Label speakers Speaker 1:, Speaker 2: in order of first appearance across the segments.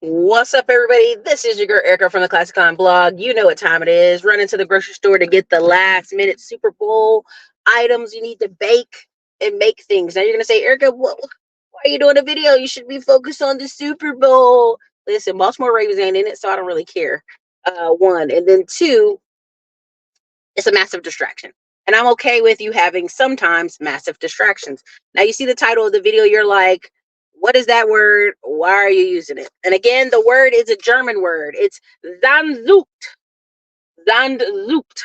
Speaker 1: What's up, everybody? This is your girl Ericka from the Classic Line blog. You know what time it is. Running to the grocery store to get the last minute Super Bowl items you need to bake and make things. Now you're gonna say, Ericka, why are you doing a video? You should be focused on the Super Bowl. Listen, Baltimore Ravens ain't in it, so I don't really care. One, and then two, it's a massive distraction. And I'm okay with you having sometimes massive distractions. Now you see the title of the video, you're like, what is that word? Why are you using it? And again, the word is a German word. It's Sehnsucht. Sehnsucht.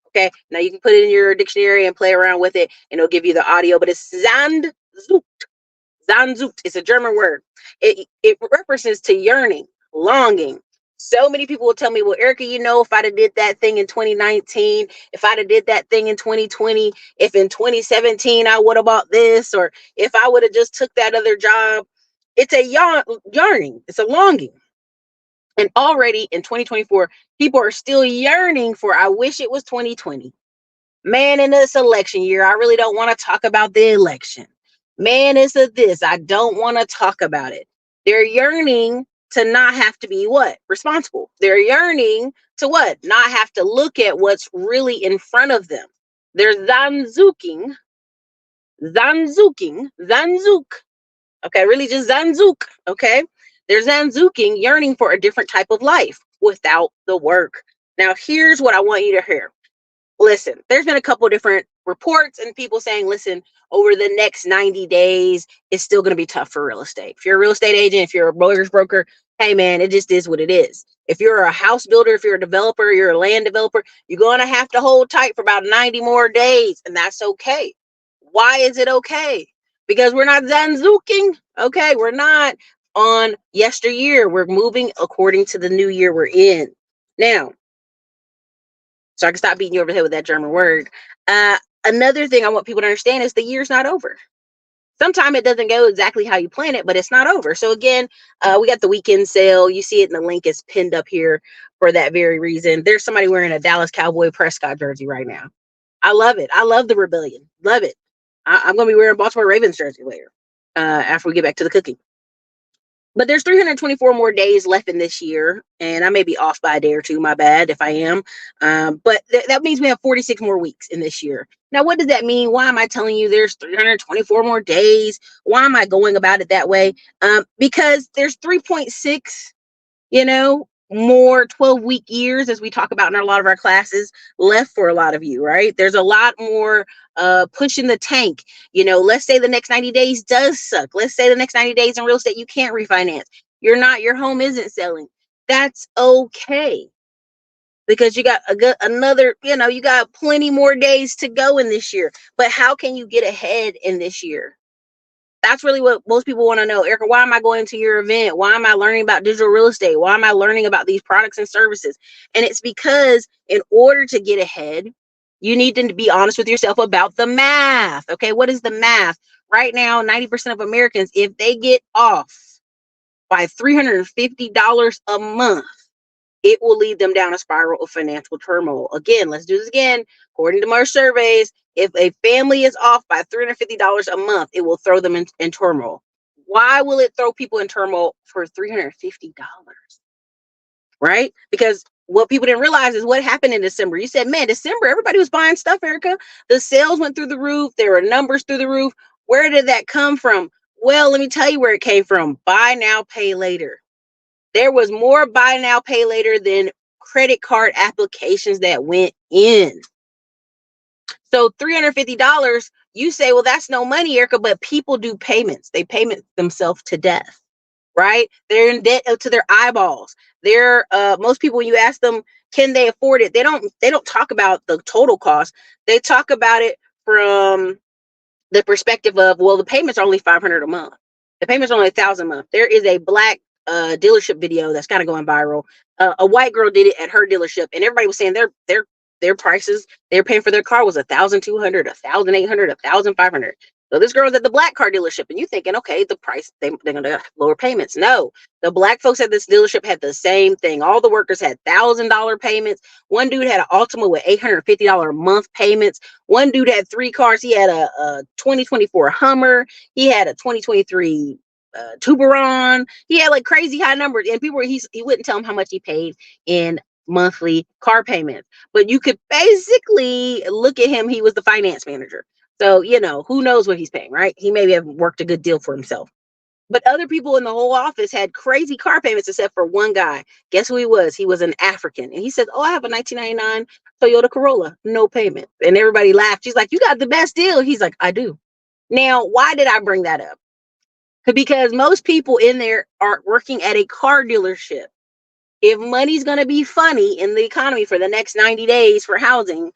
Speaker 1: Okay. Now you can put it in your dictionary and play around with it, and it'll give you the audio, but it's Sehnsucht. Sehnsucht. It's a German word. It references to yearning, longing. So many people will tell me, well, Ericka, if I'd have did that thing in 2019, if I'd have did that thing in 2020, if in 2017 I would have bought this, or if I would have just took that other job. It's a yearning. It's a longing. And already in 2024, people are still yearning for, I wish it was 2020. Man, in this election year, I really don't want to talk about the election. Man, it's a this. I don't want to talk about it. They're yearning to not have to be what? Responsible. They're yearning to what? Not have to look at what's really in front of them. They're Sehnsucht. Okay, really just Sehnsucht. Okay, they're Sehnsucht, yearning for a different type of life without the work. Now, here's what I want you to hear. Listen, there's been a couple of different reports and people saying, listen, over the next 90 days, it's still going to be tough for real estate. If you're a real estate agent, if you're a mortgage broker, hey, man, it just is what it is. If you're a house builder, if you're a developer, you're a land developer, you're going to have to hold tight for about 90 more days. And that's okay. Why is it okay? Because we're not Sehnsucht. Okay, we're not on yesteryear. We're moving according to the new year we're in. Now, so I can stop beating you over the head with that German word. Another thing I want people to understand is the year's not over. Sometimes it doesn't go exactly how you plan it, but it's not over. So again, we got the weekend sale. You see it in the link is pinned up here for that very reason. There's somebody wearing a Dallas Cowboy Prescott jersey right now. I love it. I love the rebellion. Love it. I'm going to be wearing a Baltimore Ravens jersey later after we get back to the cooking. But there's 324 more days left in this year, and I may be off by a day or two, my bad if I am. But that means we have 46 more weeks in this year. Now, what does that mean? Why am I telling you there's 324 more days? Why am I going about it that way? Because there's 3.6, more 12-week years, as we talk about in a lot of our classes, left for a lot of you, right? There's a lot more pushing the tank. Let's say the next 90 days does suck. Let's say the next 90 days in real estate you can't refinance. Your home isn't selling. That's okay. Because you got another, you got plenty more days to go in this year. But how can you get ahead in this year? That's really what most people want to know. Ericka, why am I going to your event? Why am I learning about digital real estate? Why am I learning about these products and services? And it's because in order to get ahead, you need to be honest with yourself about the math. Okay, what is the math? Right now, 90% of Americans, if they get off by $350 a month, it will lead them down a spiral of financial turmoil. Again, let's do this again. According to more surveys, if a family is off by $350 a month, it will throw them in turmoil. Why will it throw people in turmoil for $350? Right? Because what people didn't realize is what happened in December. You said, man, December, everybody was buying stuff, Ericka. The sales went through the roof. There were numbers through the roof. Where did that come from? Well, let me tell you where it came from. Buy now, pay later. There was more buy now, pay later than credit card applications that went in. So $350, you say, well, that's no money, Ericka, but people do payments. They payment themselves to death, right? They're in debt to their eyeballs. They're most people, when you ask them, can they afford it? They don't talk about the total cost. They talk about it from the perspective of, well, the payments are only $500 a month. The payments are only $1,000 a month. There is a black dealership video that's kind of going viral. A white girl did it at her dealership, and everybody was saying their prices they're paying for their car was $1,200, $1,800, $1,500. So this girl's at the black car dealership, and you thinking, okay, the price they're gonna have lower payments. No, the black folks at this dealership had the same thing. All the workers had $1,000 payments. One dude had an Altima with $850 a month payments. One dude had 3 cars. He had a 2024 Hummer. He had a 2023 Tuberon. He had like crazy high numbers, and he wouldn't tell him how much he paid in monthly car payments. But you could basically look at him. He was the finance manager, so who knows what he's paying, right? He maybe have worked a good deal for himself. But other people in the whole office had crazy car payments except for one guy. Guess who he was? He was an African. And he said, "Oh, I have a 1999 Toyota Corolla, no payment." And everybody laughed. She's like, "You got the best deal." He's like, "I do." Now, why did I bring that up? Because most people in there are working at a car dealership. If money's going to be funny in the economy for the next 90 days for housing,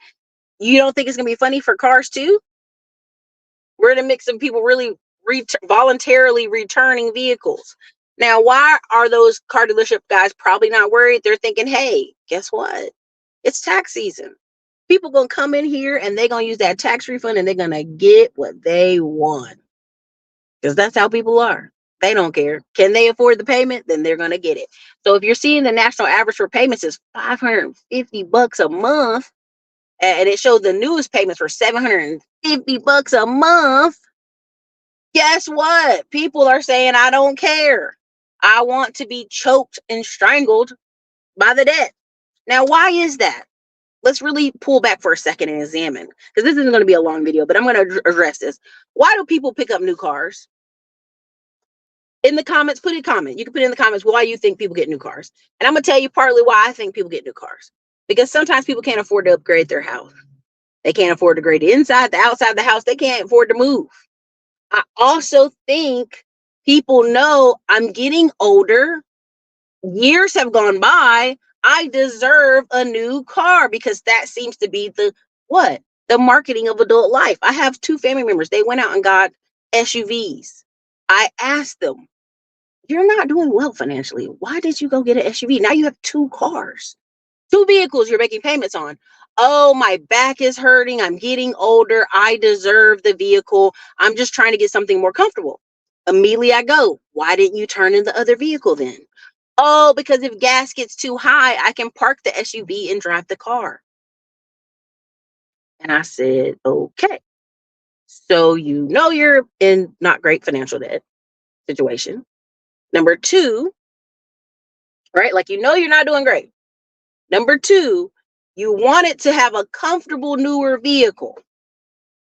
Speaker 1: you don't think it's going to be funny for cars too? We're in a mix of people really voluntarily returning vehicles. Now, why are those car dealership guys probably not worried? They're thinking, hey, guess what? It's tax season. People going to come in here and they're going to use that tax refund and they're going to get what they want. Because that's how people are. They don't care. Can they afford the payment? Then they're going to get it. So if you're seeing the national average for payments is $550 a month, and it shows the newest payments for $750 a month, guess what? People are saying, I don't care. I want to be choked and strangled by the debt. Now, why is that? Let's really pull back for a second and examine, because this isn't going to be a long video, but I'm going to address this. Why do people pick up new cars? In the comments, put a comment. You can put in the comments why you think people get new cars. And I'm going to tell you partly why I think people get new cars. Because sometimes people can't afford to upgrade their house. They can't afford to upgrade the inside, the outside of the house. They can't afford to move. I also think people know I'm getting older. Years have gone by. I deserve a new car, because that seems to be the marketing of adult life. I have 2 family members. They went out and got SUVs. I asked them, "You're not doing well financially. Why did you go get an SUV? Now you have 2 cars, 2 vehicles you're making payments on." "Oh, my back is hurting. I'm getting older. I deserve the vehicle. I'm just trying to get something more comfortable." Immediately I go, "Why didn't you turn in the other vehicle then?" "Oh, because if gas gets too high, I can park the SUV and drive the car." And I said, "Okay. So you're in not great financial debt situation. Number 2, right? Like you're not doing great. Number 2, you want it to have a comfortable newer vehicle.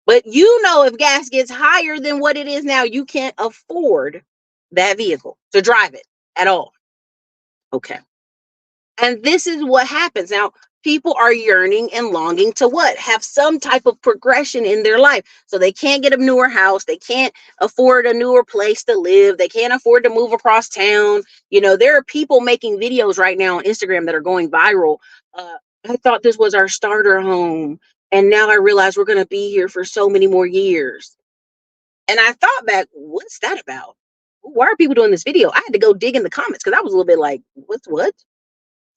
Speaker 1: But if gas gets higher than what it is now, you can't afford that vehicle to drive it at all." Okay. And this is what happens. Now, people are yearning and longing to what? Have some type of progression in their life. So they can't get a newer house. They can't afford a newer place to live. They can't afford to move across town. There are people making videos right now on Instagram that are going viral. I thought this was our starter home, and now I realize we're going to be here for so many more years. And I thought back, what's that about? Why are people doing this video? I had to go dig in the comments because I was a little bit like, what's what?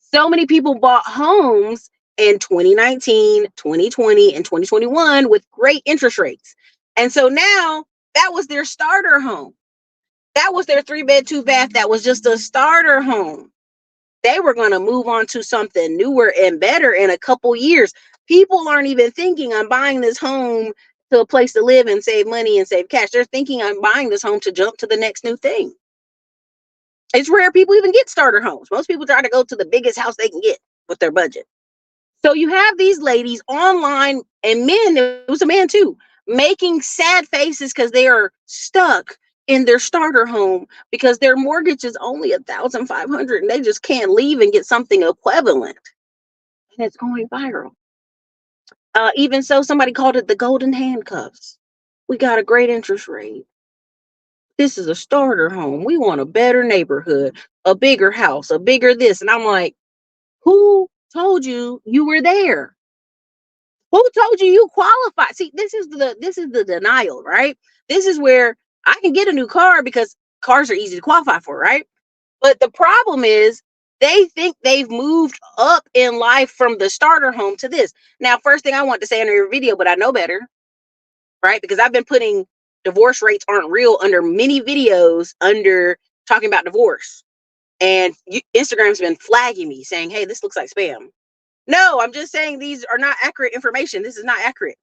Speaker 1: So many people bought homes in 2019, 2020, and 2021 with great interest rates. And so now that was their starter home. That was their 3-bed, 2-bath. That was just a starter home. They were going to move on to something newer and better in a couple years. People aren't even thinking, I'm buying this home to a place to live and save money and save cash. They're thinking, I'm buying this home to jump to the next new thing. It's rare people even get starter homes. Most people try to go to the biggest house they can get with their budget. So you have these ladies online, and men, it was a man too, making sad faces because they are stuck in their starter home because their mortgage is only $1,500 and they just can't leave and get something equivalent. And it's going viral. Even so, somebody called it the golden handcuffs. We got a great interest rate. This is a starter home. We want a better neighborhood, a bigger house, a bigger this. And I'm like, who told you you were there? Who told you you qualify? See, this is the denial, right? This is where I can get a new car because cars are easy to qualify for, right? But the problem is they think they've moved up in life from the starter home to this. Now, first thing I want to say in your video, but I know better, right? Because I've been putting divorce rates aren't real under many videos under talking about divorce. And Instagram's been flagging me saying, hey, this looks like spam. No, I'm just saying these are not accurate information. This is not accurate.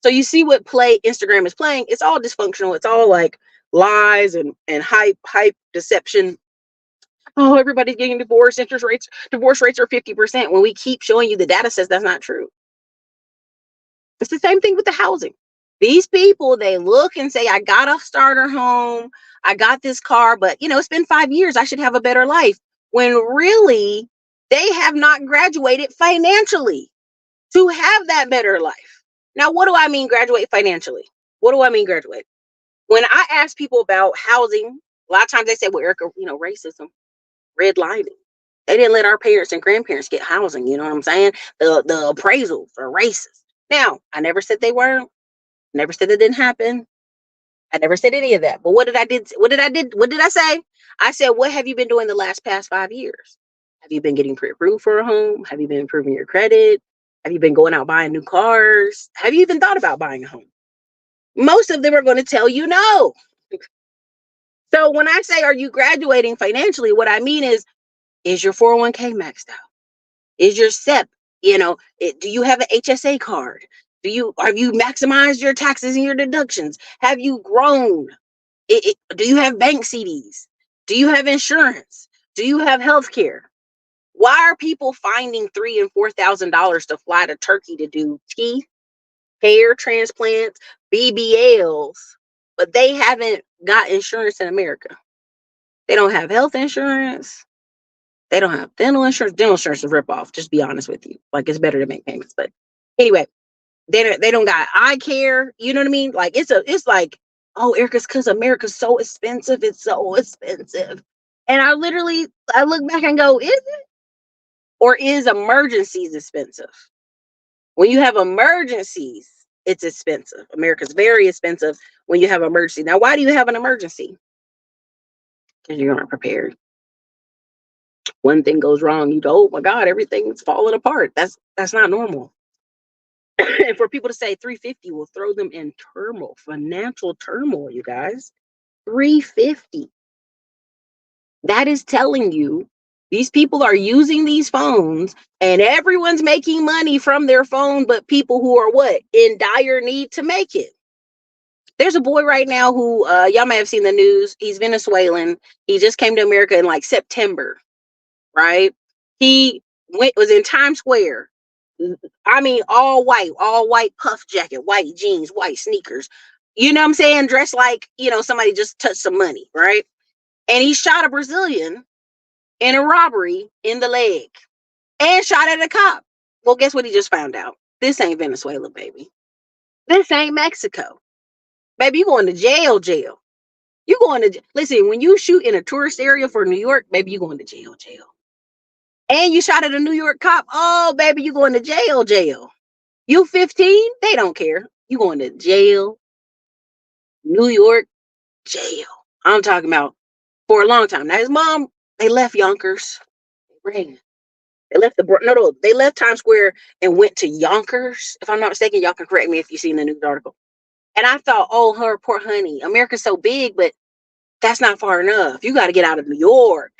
Speaker 1: So you see what play Instagram is playing. It's all dysfunctional. It's all like lies and hype, deception. Oh, everybody's getting divorced. Divorce rates are 50%. When we keep showing you the data says that's not true. It's the same thing with the housing. These people, they look and say, I got a starter home. I got this car, but it's been 5 years. I should have a better life. When really they have not graduated financially to have that better life. Now, what do I mean graduate financially? What do I mean graduate? When I ask people about housing, a lot of times they say, well, Ericka, racism, redlining. They didn't let our parents and grandparents get housing. You know what I'm saying? The appraisals are racist. Now, I never said they weren't. Never said it didn't happen. I never said any of that. But what did I say? I said, what have you been doing the past 5 years? Have you been getting pre-approved for a home? Have you been improving your credit? Have you been going out buying new cars? Have you even thought about buying a home? Most of them are going to tell you no. So when I say, are you graduating financially? What I mean is your 401k maxed out? Is your SEP, do you have an HSA card? Have you maximized your taxes and your deductions? Have you grown? Do you have bank CDs? Do you have insurance? Do you have health care? Why are people finding $3,000 and $4,000 to fly to Turkey to do teeth, hair transplants, BBLs, but they haven't got insurance in America? They don't have health insurance. They don't have dental insurance. Dental insurance is a ripoff. Just be honest with you. Like, it's better to make payments. But anyway, they don't got eye care. You know what I mean? Like, it's like, oh, Ericka's because America's so expensive. It's so expensive. And I look back and go, is it? Or is emergencies expensive? When you have emergencies, it's expensive. America's very expensive when you have emergency. Now, why do you have an emergency? Because you aren't prepared. One thing goes wrong, oh my God, everything's falling apart. That's not normal. And for people to say 350 will throw them in turmoil, financial turmoil, you guys. 350. That is telling you these people are using these phones and everyone's making money from their phone, but people who are what? In dire need to make it. There's a boy right now who, y'all may have seen the news. He's Venezuelan. He just came to America in like September, right? He was in Times Square. I mean, all white puff jacket, white jeans, white sneakers. You know what I'm saying? Dressed like, somebody just touched some money, right? And he shot a Brazilian in a robbery in the leg and shot at a cop. Well, guess what he just found out? This ain't Venezuela, baby. This ain't Mexico. Baby, you going to jail. You going to, listen, when you shoot in a tourist area for New York, baby, you going to jail. And you shot at a New York cop. Oh, baby, you going to jail. You 15, they don't care. You going to jail. New York, jail. I'm talking about for a long time. Now his mom, they left Yonkers. They left Times Square and went to Yonkers. If I'm not mistaken, y'all can correct me if you've seen the news article. And I thought, oh, her poor honey. America's so big, but that's not far enough. You got to get out of New York.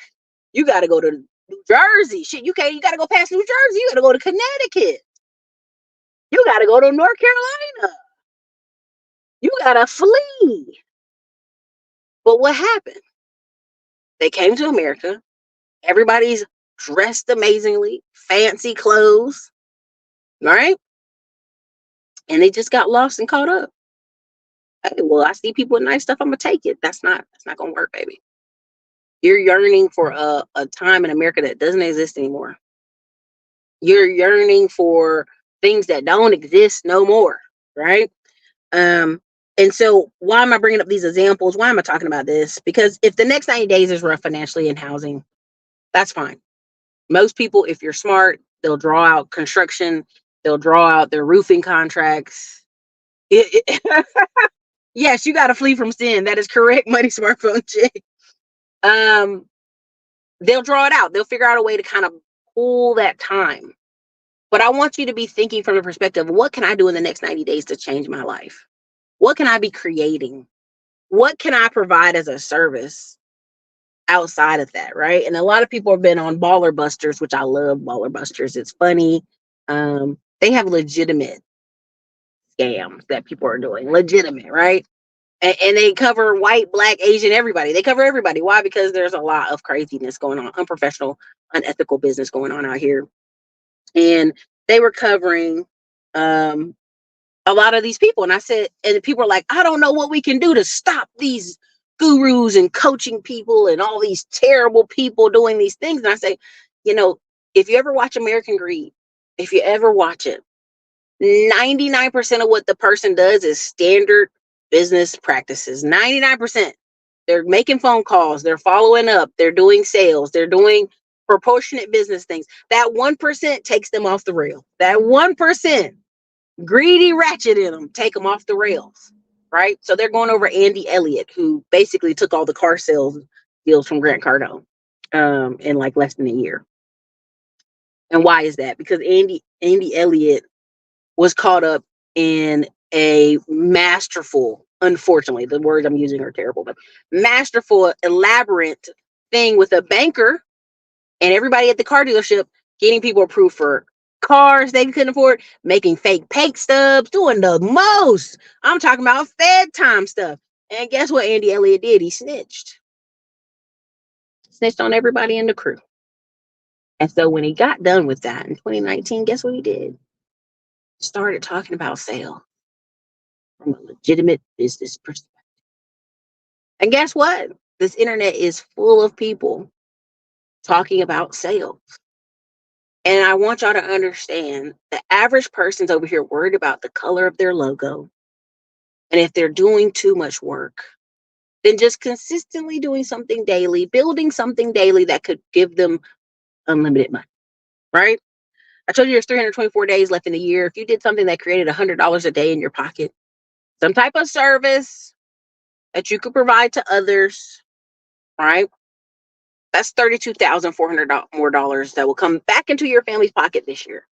Speaker 1: You got to go to New Jersey. Shit, you got to go past New Jersey. You got to go to Connecticut. You got to go to North Carolina. You got to flee. But what happened? They came to America. Everybody's dressed amazingly, fancy clothes, right? And they just got lost and caught up. Hey, well, I see people with nice stuff. I'm gonna take it. That's not gonna work, baby. You're yearning for a time in America that doesn't exist anymore. You're yearning for things that don't exist no more, right? And so why am I bringing up these examples? Why am I talking about this? Because if the next 90 days is rough financially in housing, that's fine. Most people, if you're smart, they'll draw out construction. They'll draw out their roofing contracts. Yes, you got to flee from sin. That is correct, Money Smartphone Chick. They'll draw it out. They'll figure out a way to kind of pull that time. But I want you to be thinking from the perspective, what can I do in the next 90 days to change my life? What can I be creating? What can I provide as a service outside of that, right? And a lot of people have been on Baller Busters, which I love Baller Busters. It's funny. They have legitimate scams that people are doing, legitimate, right? And they cover white, black, Asian, everybody. They cover everybody. Why? Because there's a lot of craziness going on, unprofessional, unethical business going on out here. And they were covering um, a lot of these people. And I said, and people are like, I don't know what we can do to stop these gurus and coaching people and all these terrible people doing these things. And I say, you know, if you ever watch American Greed, if you ever watch it, 99% of what the person does is standard business practices. 99%. They're making phone calls, they're following up, they're doing sales, they're doing proportionate business things. That 1% takes them off the rail. That 1%, greedy ratchet in them, take them off the rails, right? So they're going over Andy Elliott, who basically took all the car sales deals from Grant Cardone in like less than a year. And why is that? Because Andy Elliott was caught up in a masterful, unfortunately, the words I'm using are terrible, but masterful, elaborate thing with a banker and everybody at the car dealership getting people approved for cars they couldn't afford, making fake paint stubs, doing the most. I'm talking about Fed time stuff. And guess what Andy Elliott did? He snitched. Snitched on everybody in the crew. And so when he got done with that in 2019, guess what he did? Started talking about sales from a legitimate business perspective. And guess what? This internet is full of people talking about sales. And I want y'all to understand the average person's over here worried about the color of their logo. And if they're doing too much work, then just consistently doing something daily, building something daily that could give them unlimited money, right? I told you there's 324 days left in the year. If you did something that created $100 a day in your pocket, some type of service that you could provide to others, right? That's $32,400 more dollars that will come back into your family's pocket this year,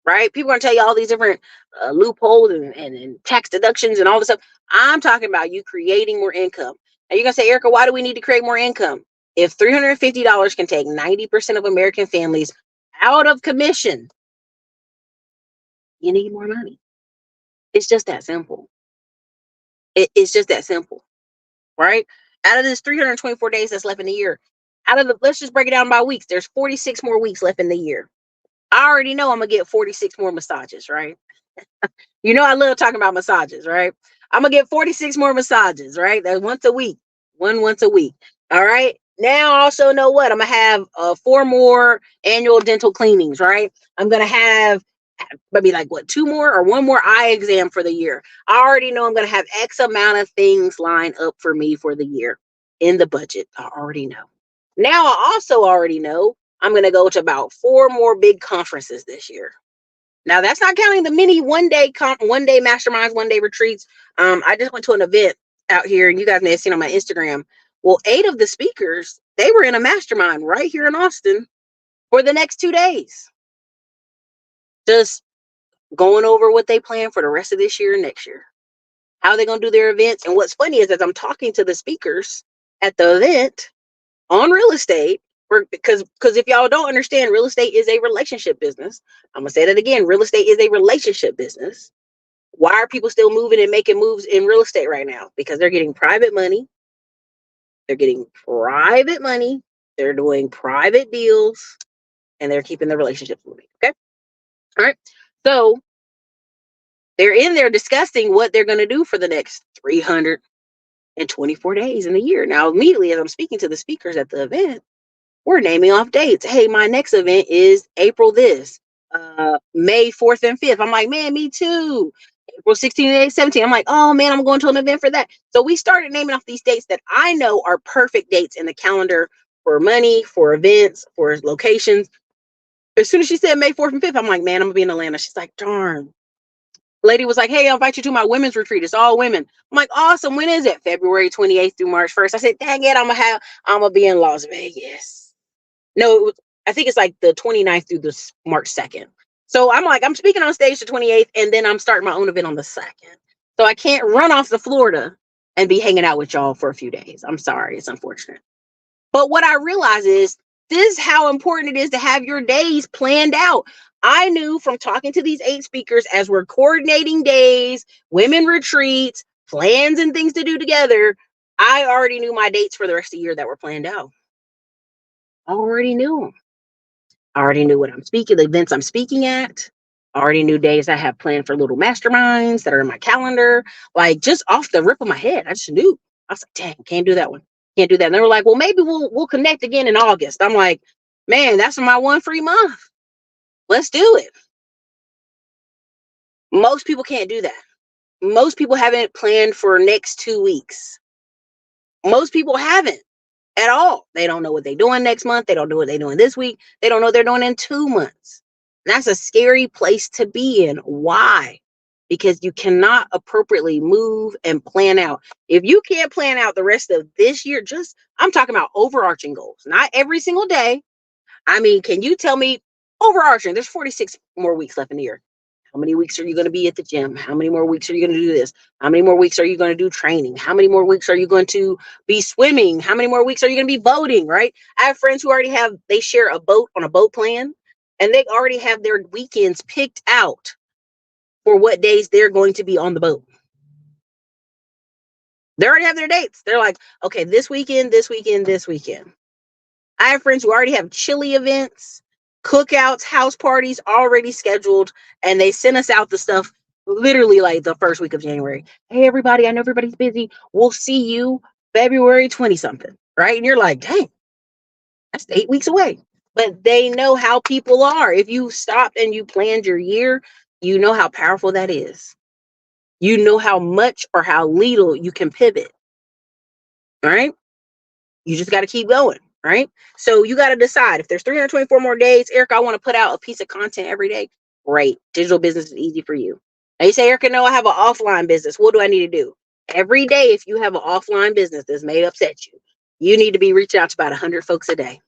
Speaker 1: right? People are going to tell you all these different loopholes and tax deductions and all this stuff. I'm talking about you creating more income. Now you're going to say, Ericka, why do we need to create more income? If $350 can take 90% of American families out of commission, you need more money. It's just that simple. It's just that simple, right? Out of this 324 days that's left in the year, let's just break it down by weeks. There's 46 more weeks left in the year. I already know I'm going to get 46 more massages, right? You know, I love talking about massages, right? I'm going to get 46 more massages, right? That's once a week, once a week. All right. Now I also know what I'm going to have 4 more annual dental cleanings, right? I'm going to have maybe like what, 2 more or 1 more eye exam for the year. I already know I'm going to have X amount of things lined up for me for the year in the budget. I already know. Now I also already know I'm going to go to about 4 more big conferences this year. Now that's not counting the mini one day masterminds, 1 day retreats. I just went to an event out here, and you guys may have seen on my Instagram. Well, 8 of the speakers, they were in a mastermind right here in Austin for the next 2 days. Just going over what they plan for the rest of this year and next year. How they're going to do their events. And what's funny is as I'm talking to the speakers at the event on real estate, because if y'all don't understand, real estate is a relationship business. I'm going to say that again. Real estate is a relationship business. Why are people still moving and making moves in real estate right now? Because they're getting private money. They're getting private money. They're doing private deals, and they're keeping the relationships moving. Okay. All right. So they're in there discussing what they're going to do for the next 324 days in the year. Now, immediately as I'm speaking to the speakers at the event, we're naming off dates. Hey, my next event is April this, May 4th and 5th. I'm like, man, me too. April 16th and 17th. I'm like, oh man, I'm going to an event for that. So we started naming off these dates that I know are perfect dates in the calendar for money, for events, for locations. As soon as she said May 4th and 5th, I'm like, man, I'm going to be in Atlanta. She's like, darn. Lady was like, hey, I'll invite you to my women's retreat. It's all women. I'm like, awesome. When is it? February 28th through March 1st. I said, dang it, I'm gonna be in Las Vegas. No, I think it's like the 29th through the March 2nd. So I'm like, I'm speaking on stage the 28th, and then I'm starting my own event on the 2nd. So I can't run off to Florida and be hanging out with y'all for a few days. I'm sorry, it's unfortunate. But what I realize is this is how important it is to have your days planned out. I knew from talking to these 8 speakers as we're coordinating days, women retreats, plans and things to do together. I already knew my dates for the rest of the year that were planned out. I already knew them. I already knew what I'm speaking, the events I'm speaking at. I already knew days I have planned for little masterminds that are in my calendar. Like just off the rip of my head, I just knew. I was like, dang, can't do that one. Can't do that. And they were like, well, maybe we'll connect again in August. I'm like, man, that's my one free month. Let's do it. Most people can't do that. Most people haven't planned for next 2 weeks. Most people haven't at all. They don't know what they're doing next month. They don't know what they're doing this week. They don't know what they're doing in 2 months. That's a scary place to be in. Why? Because you cannot appropriately move and plan out. If you can't plan out the rest of this year, I'm talking about overarching goals, not every single day. I mean, can you tell me overarching? There's 46 more weeks left in the year. How many weeks are you going to be at the gym? How many more weeks are you going to do this? How many more weeks are you going to do training? How many more weeks are you going to be swimming? How many more weeks are you going to be boating, right? I have friends who they share a boat on a boat plan, and they already have their weekends picked out for what days they're going to be on the boat. They already have their dates. They're like, okay, this weekend, this weekend, this weekend. I have friends who already have chili events, cookouts, house parties already scheduled, and they send us out the stuff literally like the first week of January. Hey, everybody, I know everybody's busy. We'll see you February 20 something, right? And you're like, dang, that's 8 weeks away. But they know how people are. If you stopped and you planned your year, you know how powerful that is. You know how much or how little you can pivot, all right? You just got to keep going, right? So you got to decide if there's 324 more days. Ericka, I want to put out a piece of content every day. Great. Digital business is easy for you. Now you say, Ericka, no, I have an offline business. What do I need to do? Every day, if you have an offline business that's may upset you, you need to be reaching out to about 100 folks a day.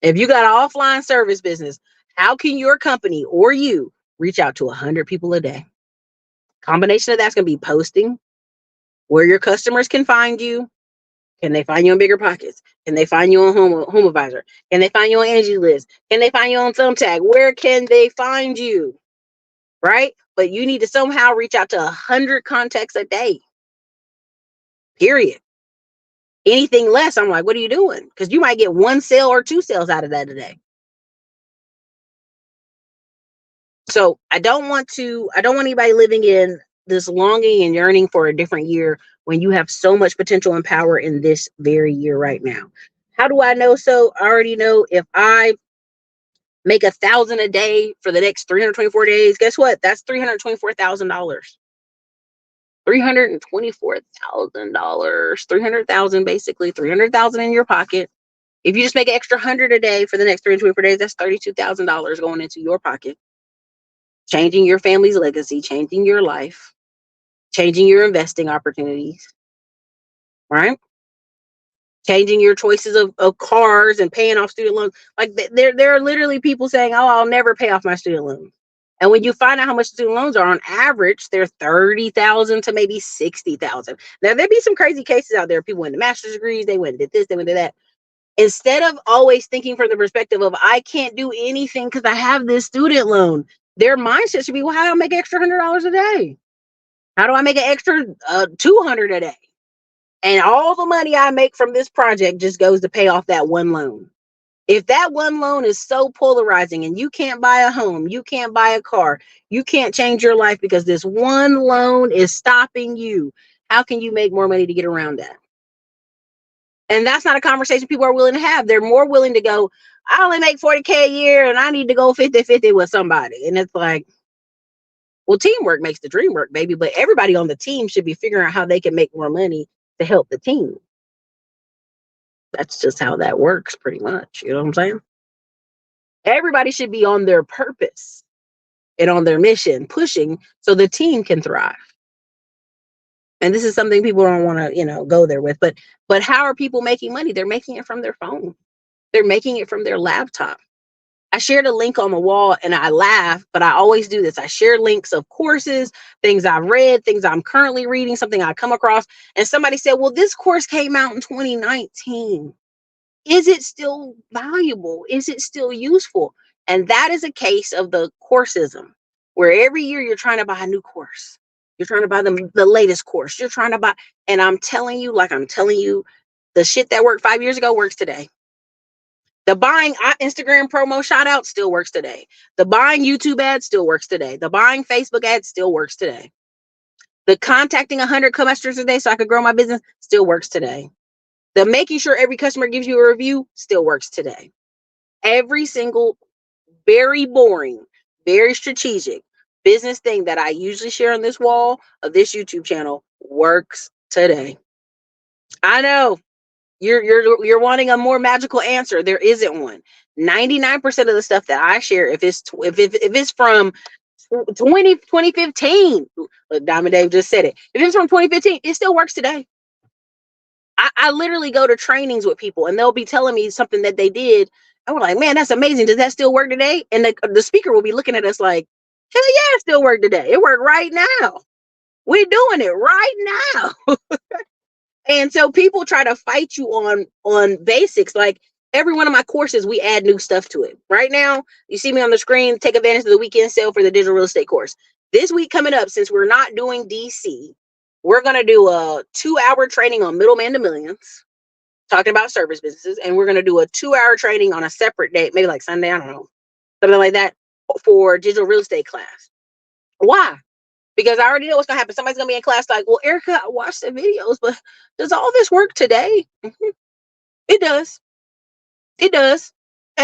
Speaker 1: If you got an offline service business, how can your company or you reach out to 100 people a day? Combination of that's going to be posting where your customers can find you. Can they find you on Bigger Pockets? Can they find you on Home Advisor? Can they find you on Angie List? Can they find you on Thumbtack? Where can they find you? Right? But you need to somehow reach out to 100 contacts a day. Period. Anything less, I'm like, what are you doing? Because you might get 1 sale or 2 sales out of that a day. So I don't want anybody living in this longing and yearning for a different year when you have so much potential and power in this very year right now. How do I know? So I already know if I make 1,000 a day for the next 324 days, guess what? That's $324,000. $324,000. 300,000 basically, 300,000 in your pocket. If you just make an extra 100 a day for the next 324 days, that's $32,000 going into your pocket. Changing your family's legacy, changing your life, changing your investing opportunities, right? Changing your choices of cars and paying off student loans. Like there are literally people saying, oh, I'll never pay off my student loan. And when you find out how much student loans are on average, they're 30,000 to maybe 60,000. Now there'd be some crazy cases out there. People went to master's degrees, they went and did this, they went to that. Instead of always thinking from the perspective of I can't do anything because I have this student loan, their mindset should be, well, how do I make extra $100 a day? How do I make an extra 200 a day? And all the money I make from this project just goes to pay off that one loan. If that one loan is so polarizing and you can't buy a home, you can't buy a car, you can't change your life because this one loan is stopping you, how can you make more money to get around that? And that's not a conversation people are willing to have. They're more willing to go, I only make 40K a year and I need to go 50-50 with somebody. And it's like, well, teamwork makes the dream work, baby. But everybody on the team should be figuring out how they can make more money to help the team. That's just how that works pretty much. You know what I'm saying? Everybody should be on their purpose and on their mission, pushing so the team can thrive. And this is something people don't want to, go there with. But how are people making money? They're making it from their phone. They're making it from their laptop. I shared a link on the wall and I laugh, but I always do this. I share links of courses, things I've read, things I'm currently reading, something I come across. And somebody said, well, this course came out in 2019. Is it still valuable? Is it still useful? And that is a case of the coursism, where every year you're trying to buy a new course. You're trying to buy the latest course. You're trying to buy, and I'm telling you, the shit that worked 5 years ago works today. The buying Instagram promo shout out still works today. The buying YouTube ads still works today. The buying Facebook ads still works today. The contacting 100 customers a day so I could grow my business still works today. The making sure every customer gives you a review still works today. Every single very boring, very strategic business thing that I usually share on this wall of this YouTube channel works today. I know you're wanting a more magical answer. There isn't one. 99% of the stuff that I share, if it's from 2015, look, Diamond Dave just said it. If it's from 2015, it still works today. I literally go to trainings with people and they'll be telling me something that they did. And we're like, man, that's amazing. Does that still work today? And the speaker will be looking at us like, hell yeah, it still work today. It worked right now. We're doing it right now. And so people try to fight you on basics. Like every one of my courses, we add new stuff to it. Right now, you see me on the screen, take advantage of the weekend sale for the digital real estate course. This week coming up, since we're not doing DC, we're going to do a 2-hour training on middleman to millions, talking about service businesses. And we're going to do a 2-hour training on a separate date, maybe like Sunday, I don't know, something like that, for digital real estate class. Why? Because I already know what's going to happen. Somebody's going to be in class like, well, Ericka, I watched the videos, but does all this work today? Mm-hmm. It does. It does.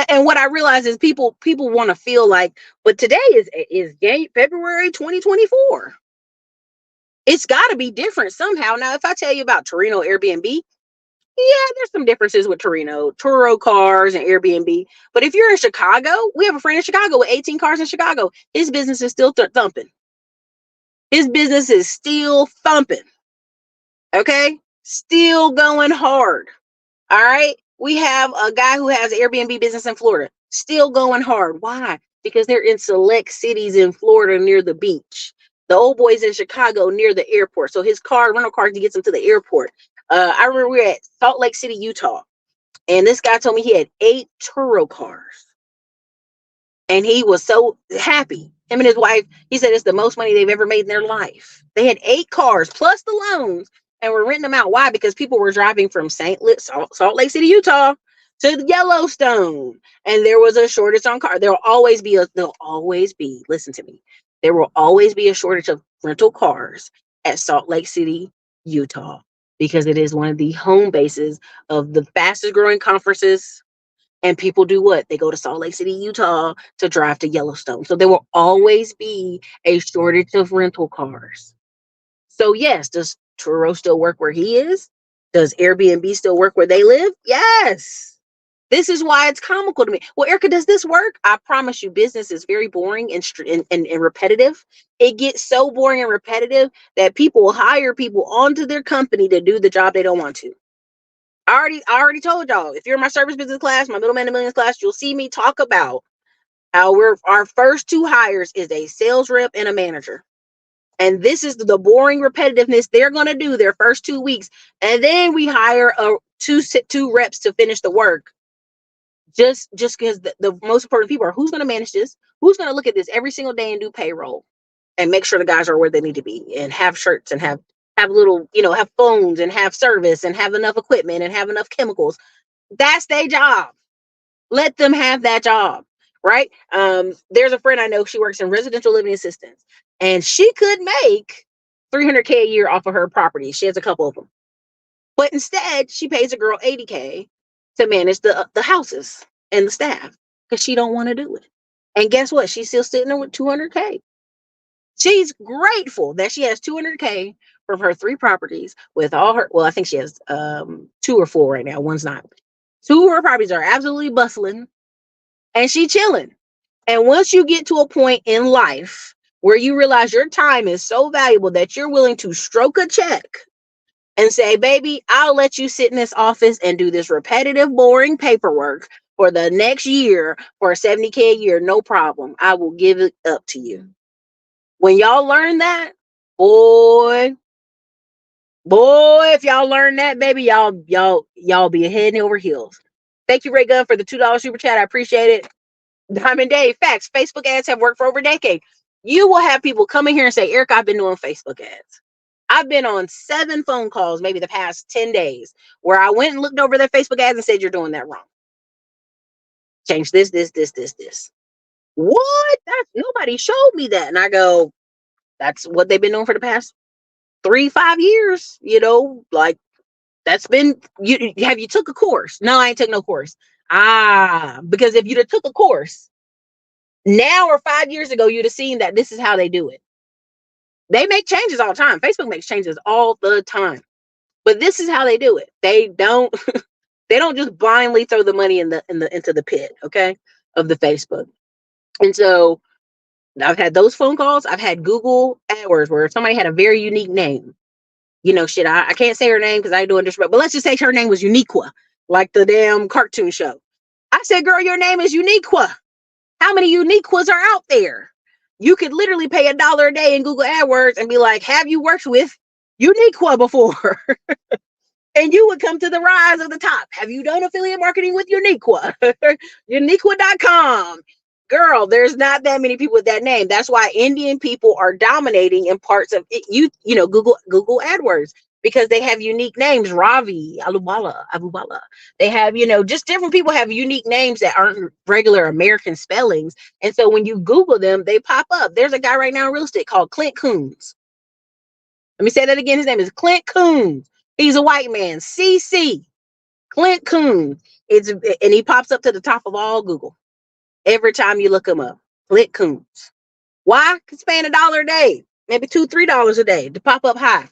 Speaker 1: And what I realize is people want to feel like, but today is February 2024. It's got to be different somehow. Now, if I tell you about Torino Airbnb, yeah, there's some differences with Torino, Turo cars and Airbnb. But if you're in Chicago, we have a friend in Chicago with 18 cars in Chicago. His business is still thumping. His business is still thumping. Okay? Still going hard. All right? We have a guy who has an Airbnb business in Florida. Still going hard. Why? Because they're in select cities in Florida near the beach. The old boy's in Chicago near the airport. So his rental car gets him to the airport. I remember we were at Salt Lake City, Utah. And this guy told me he had 8 Turo cars. And he was so happy. Him and his wife, he said it's the most money they've ever made in their life. They had 8 cars plus the loans and were renting them out. Why? Because people were driving from Salt Lake City, Utah to Yellowstone. And there was a shortage on cars. There'll always be, listen to me. There will always be a shortage of rental cars at Salt Lake City, Utah, because it is one of the home bases of the fastest growing conferences. And people do what? They go to Salt Lake City, Utah to drive to Yellowstone. So there will always be a shortage of rental cars. So yes, does Turo still work where he is? Does Airbnb still work where they live? Yes. This is why it's comical to me. Well, Ericka, does this work? I promise you, business is very boring and repetitive. It gets so boring and repetitive that people will hire people onto their company to do the job they don't want to. I already told y'all, if you're in my service business class, my middleman to millions class, you'll see me talk about how our first 2 hires is a sales rep and a manager. And this is the boring repetitiveness they're going to do their first 2 weeks. And then we hire two reps to finish the work. Just because the most important people are who's going to manage this, who's going to look at this every single day and do payroll and make sure the guys are where they need to be and have shirts and have little, have phones and have service and have enough equipment and have enough chemicals. That's their job. Let them have that job, right? There's a friend I know, she works in residential living assistance and she could make $300K a year off of her property. She has a couple of them. But instead, she pays a girl $80K to manage the houses and the staff because she don't want to do it. And guess what? She's still sitting there with $200K. She's grateful that she has $200K from her 3 properties with all her, well, I think she has 2 or 4 right now. One's not. 2 of her properties are absolutely bustling and she chilling. And once you get to a point in life where you realize your time is so valuable that you're willing to stroke a check and say, baby, I'll let you sit in this office and do this repetitive, boring paperwork for the next year for $70K a year, no problem. I will give it up to you. When y'all learn that, boy, if y'all learn that, baby, y'all be head and over heels. Thank you, Ray Gunn, for the $2 super chat. I appreciate it. Diamond Dave, facts. Facebook ads have worked for over a decade. You will have people come in here and say, Eric, I've been doing Facebook ads. I've been on 7 phone calls, maybe the past 10 days, where I went and looked over their Facebook ads and said, you're doing that wrong. Change this. What? Nobody showed me that. And I go, that's what they've been doing for the past 3-5 years. Like that's been, you took a course? No, I ain't took no course. Because if you'd have took a course now or 5 years ago, you'd have seen that this is how they do it. They make changes all the time. Facebook makes changes all the time, but this is how they do it. They don't they don't just blindly throw the money into the pit, okay, of the Facebook. And so I've had those phone calls. I've had Google AdWords where somebody had a very unique name. I can't say her name because I ain't doing disrespect, but let's just say her name was Uniqua, like the damn cartoon show. I said, girl, your name is Uniqua. How many Uniquas are out there? You could literally pay $1 a day in Google AdWords and be like, have you worked with Uniqua before? And you would come to the rise of the top. Have you done affiliate marketing with Uniqua? Uniqua.com. Girl, there's not that many people with that name. That's why Indian people are dominating in parts of it. Google AdWords, because they have unique names. Ravi, Abubala. They have, just different people have unique names that aren't regular American spellings. And so when you Google them, they pop up. There's a guy right now in real estate called Clint Coons. Let me say that again. His name is Clint Coons. He's a white man. CC. Clint Coons. And he pops up to the top of all Google every time you look him up. Clint Coons. Why? Because paying $1 a day, maybe $2-3 a day to pop up high.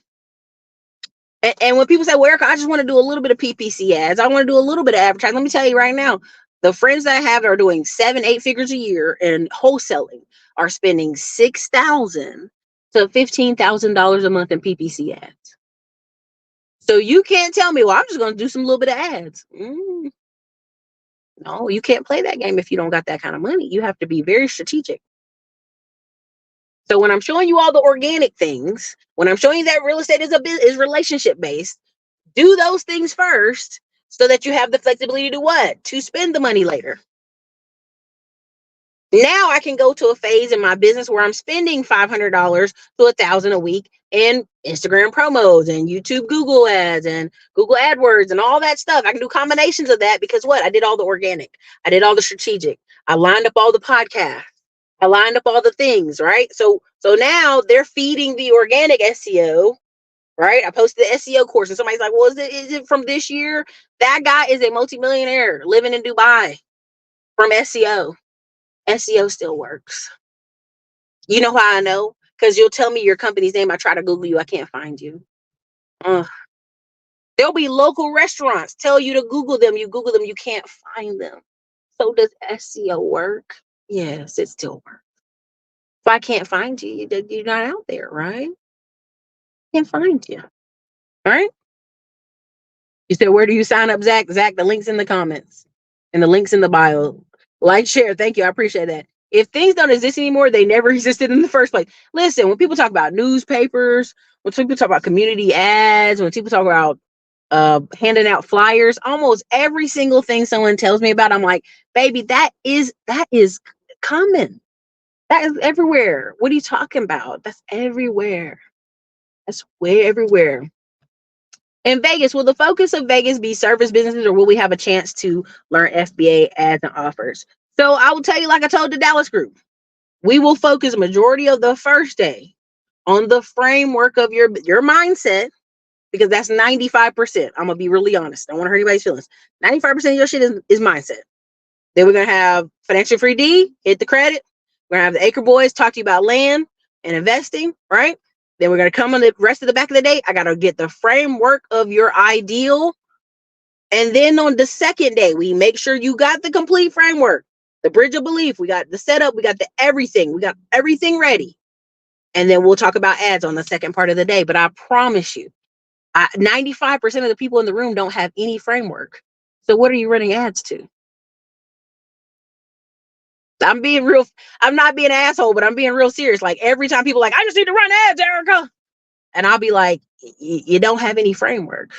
Speaker 1: And when people say, well, Ericka, I just want to do a little bit of PPC ads, I want to do a little bit of advertising. Let me tell you right now, the friends that I have that are doing 7-8 figures a year in wholesaling are spending $6,000 to $15,000 a month in PPC ads. So you can't tell me, well, I'm just going to do some little bit of ads. No, you can't play that game if you don't got that kind of money. You have to be very strategic. So when I'm showing you all the organic things, when I'm showing you that real estate is relationship based, do those things first so that you have the flexibility to what? To spend the money later. Now I can go to a phase in my business where I'm spending $500 to $1,000 a week in Instagram promos and YouTube Google ads and Google AdWords and all that stuff. I can do combinations of that because what? I did all the organic. I did all the strategic. I lined up all the podcasts. I lined up all the things, right? So now they're feeding the organic SEO, right? I posted the SEO course and somebody's like, well, is it from this year? That guy is a multimillionaire living in Dubai from SEO. SEO still works. You know how I know? Because you'll tell me your company's name. I try to Google you. I can't find you. There'll be local restaurants tell you to Google them. You Google them. You can't find them. So does SEO work? Yes, it still works. If I can't find you, you're not out there, right? Can't find you. All right. You said, where do you sign up, Zach? Zach, the link's in the comments and the link's in the bio. Like, share. Thank you. I appreciate that. If things don't exist anymore, they never existed in the first place. Listen, when people talk about newspapers, when people talk about community ads, when people talk about handing out flyers, almost every single thing someone tells me about, I'm like, baby, that is common. That is everywhere. What are you talking about? That's everywhere. That's way everywhere. In Vegas, will the focus of Vegas be service businesses, or will we have a chance to learn FBA ads and offers? So I will tell you, like I told the Dallas group, we will focus majority of the first day on the framework of your mindset, because that's 95%. I'm gonna be really honest. I don't want to hurt anybody's feelings. 95% of your shit is mindset. Then we're gonna have financial free D, hit the credit. We're gonna have the Acre Boys talk to you about land and investing, right? Then we're gonna come on the rest of the back of the day. I gotta get the framework of your ideal. And then on the second day, we make sure you got the complete framework, the bridge of belief. We got the setup, we got the everything, we got everything ready. And then we'll talk about ads on the second part of the day. But I promise you, 95% of the people in the room don't have any framework. So what are you running ads to? I'm being real. I'm not being an asshole, but I'm being real serious. Like every time people are like, I just need to run ads, Ericka. And I'll be like, you don't have any framework.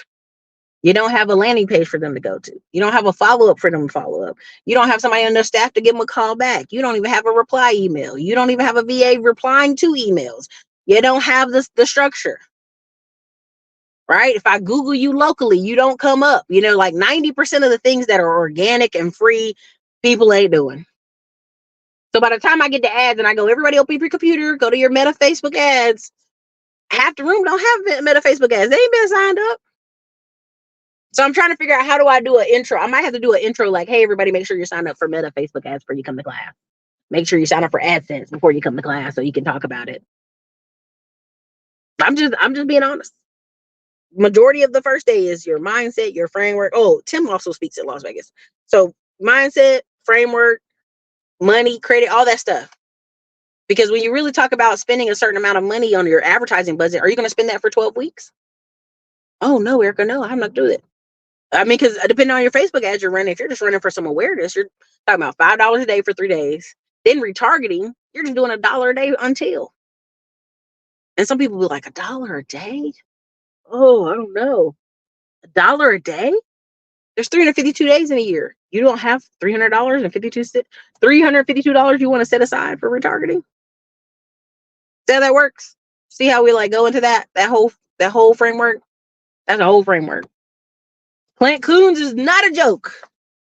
Speaker 1: You don't have a landing page for them to go to. You don't have a follow-up for them to follow up. You don't have somebody on the staff to give them a call back. You don't even have a reply email. You don't even have a VA replying to emails. You don't have the structure, right? If I Google you locally, you don't come up. Like 90% of the things that are organic and free, people ain't doing. So by the time I get to ads and I go, everybody open your computer, go to your Meta Facebook ads, half the room don't have Meta Facebook ads. They ain't been signed up. So I'm trying to figure out, how do I do an intro? I might have to do an intro like, hey, everybody, make sure you sign up for Meta Facebook ads before you come to class. Make sure you sign up for AdSense before you come to class so you can talk about it. I'm just being honest. Majority of the first day is your mindset, your framework. Oh, Tim also speaks at Las Vegas. So mindset, framework, money, credit, all that stuff. Because when you really talk about spending a certain amount of money on your advertising budget, are you going to spend that for 12 weeks? Oh, no, Ericka, no, I'm not doing it. I mean, because depending on your Facebook ads you're running, if you're just running for some awareness, you're talking about $5 a day for 3 days. Then retargeting, you're just doing $1 a day until. And some people be like, $1 a day? Oh, I don't know. $1 a day? There's 352 days in a year. You don't have $352 you want to set aside for retargeting? See how that works? See how we go into that whole framework? That's a whole framework. Clint Coons is not a joke.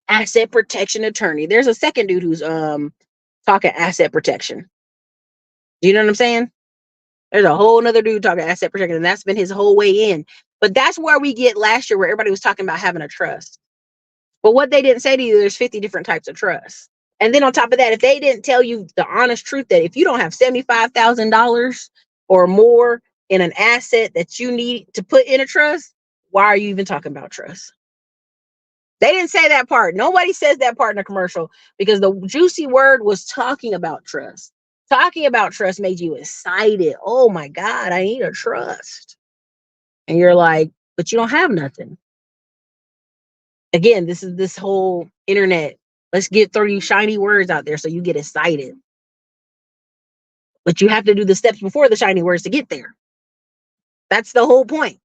Speaker 1: Asset protection attorney. There's a second dude who's talking asset protection. Do you know what I'm saying? There's a whole nother dude talking asset protection, and that's been his whole way in. But that's where we get last year, where everybody was talking about having a trust. But what they didn't say to you, there's 50 different types of trust. And then on top of that, if they didn't tell you the honest truth that if you don't have $75,000 or more in an asset that you need to put in a trust, why are you even talking about trust? They didn't say that part. Nobody says that part in a commercial, because the juicy word was talking about trust. Talking about trust made you excited. Oh my God, I need a trust. And you're like, but you don't have nothing. Again, this is this whole internet. Let's throw you shiny words out there so you get excited. But you have to do the steps before the shiny words to get there. That's the whole point.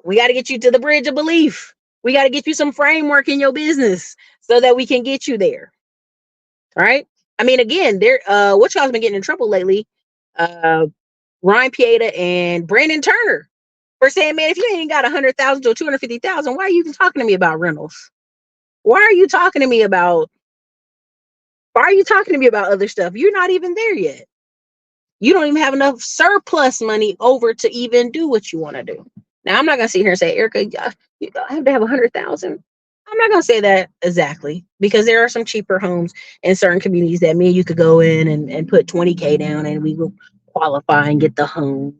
Speaker 1: We got to get you to the bridge of belief. We got to get you some framework in your business so that we can get you there. All right. I mean, again, what y'all's been getting in trouble lately. Ryan Pieta and Brandon Turner for saying, man, if you ain't got 100,000 to 250,000, why are you even talking to me about rentals? Why are you talking to me about other stuff? You're not even there yet. You don't even have enough surplus money over to even do what you want to do. Now, I'm not going to sit here and say, Ericka, you have to have 100,000. I'm not going to say that exactly, because there are some cheaper homes in certain communities that me and you could go in and put 20K down and we will qualify and get the home.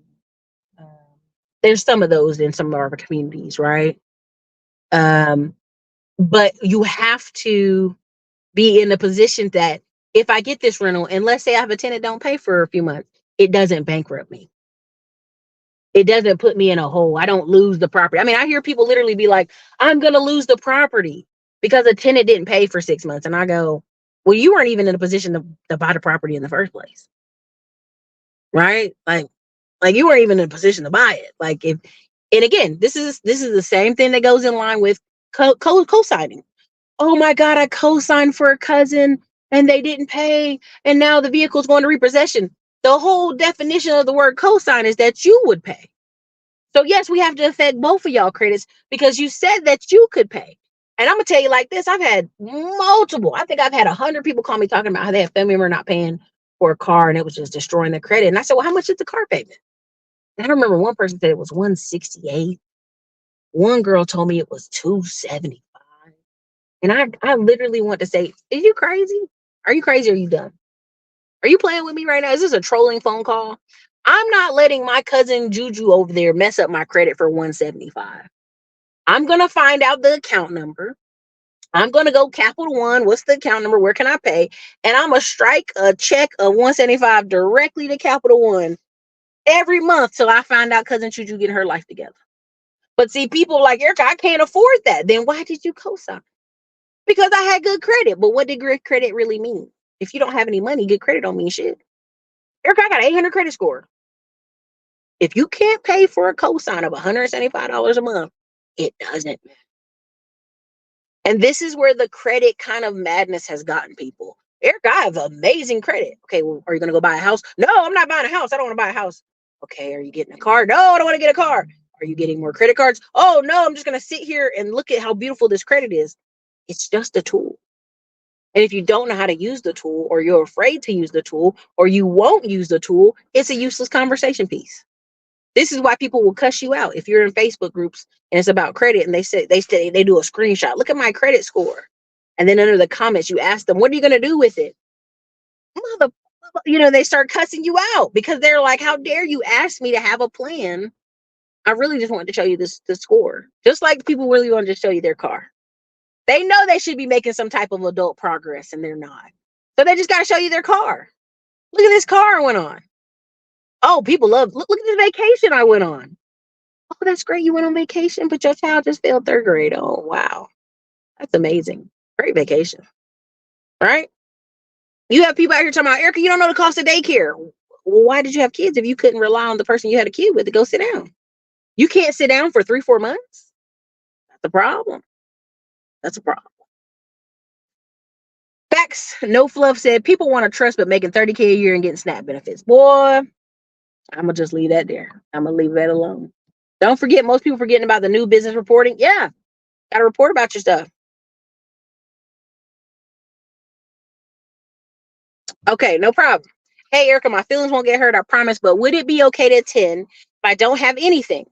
Speaker 1: There's some of those in some of our communities, right? But you have to be in a position that if I get this rental, and let's say I have a tenant don't pay for a few months, it doesn't bankrupt me. It doesn't put me in a hole. I don't lose the property. I mean, I hear people literally be like, I'm going to lose the property because a tenant didn't pay for 6 months. And I go, well, you weren't even in a position to buy the property in the first place. Right? Like you weren't even in a position to buy it. And again, this is the same thing that goes in line with co-signing. Oh my God, I co-signed for a cousin and they didn't pay. And now the vehicle's going to repossession. The whole definition of the word co-sign is that you would pay. So yes, we have to affect both of y'all credits because you said that you could pay. And I'm going to tell you like this. I've had I think I've had 100 people call me talking about how they have family member not paying for a car and it was just destroying their credit. And I said, well, how much is the car payment? And I remember one person said it was 168. One girl told me it was 275. And I literally want to say, is you crazy? Are you crazy or are you done? Are you playing with me right now? Is this a trolling phone call? I'm not letting my cousin Juju over there mess up my credit for 175. I'm going to find out the account number. I'm going to go Capital One. What's the account number? Where can I pay? And I'm going to strike a check of 175 directly to Capital One every month till I find out cousin Juju getting her life together. But see, people like, Ericka, I can't afford that. Then why did you co-sign? Because I had good credit. But what did good credit really mean? If you don't have any money, good credit don't mean shit. Ericka, I got 800 credit score. If you can't pay for a cosign of $175 a month, It doesn't. And this is where the credit kind of madness has gotten people. Eric, I have amazing credit. Okay, well, are you going to go buy a house? No, I'm not buying a house. I don't want to buy a house. Okay, are you getting a car? No, I don't want to get a car. Are you getting more credit cards? Oh, no, I'm just going to sit here and look at how beautiful this credit is. It's just a tool. And if you don't know how to use the tool, or you're afraid to use the tool, or you won't use the tool, it's a useless conversation piece. This is why people will cuss you out if you're in Facebook groups and it's about credit and they do a screenshot. Look at my credit score. And then under the comments, you ask them, what are you going to do with it? Mother, they start cussing you out because they're like, how dare you ask me to have a plan? I really just wanted to show you the score. Just like people really want to show you their car. They know they should be making some type of adult progress and they're not. So they just got to show you their car. Look at this car I went on. Oh, people love, look at this vacation I went on. Oh, that's great. You went on vacation, but your child just failed third grade. Oh, wow. That's amazing. Great vacation. Right? You have people out here talking about, Ericka, you don't know the cost of daycare. Well, why did you have kids if you couldn't rely on the person you had a kid with to go sit down? You can't sit down for 3-4 months? That's a problem. That's a problem. Facts, no fluff said, people want to trust but making $30K a year and getting SNAP benefits. Boy, I'm going to just leave that there. I'm going to leave that alone. Don't forget, most people forgetting about the new business reporting. Yeah, got to report about your stuff. Okay, no problem. Hey, Ericka, my feelings won't get hurt, I promise, but would it be okay to attend if I don't have anything?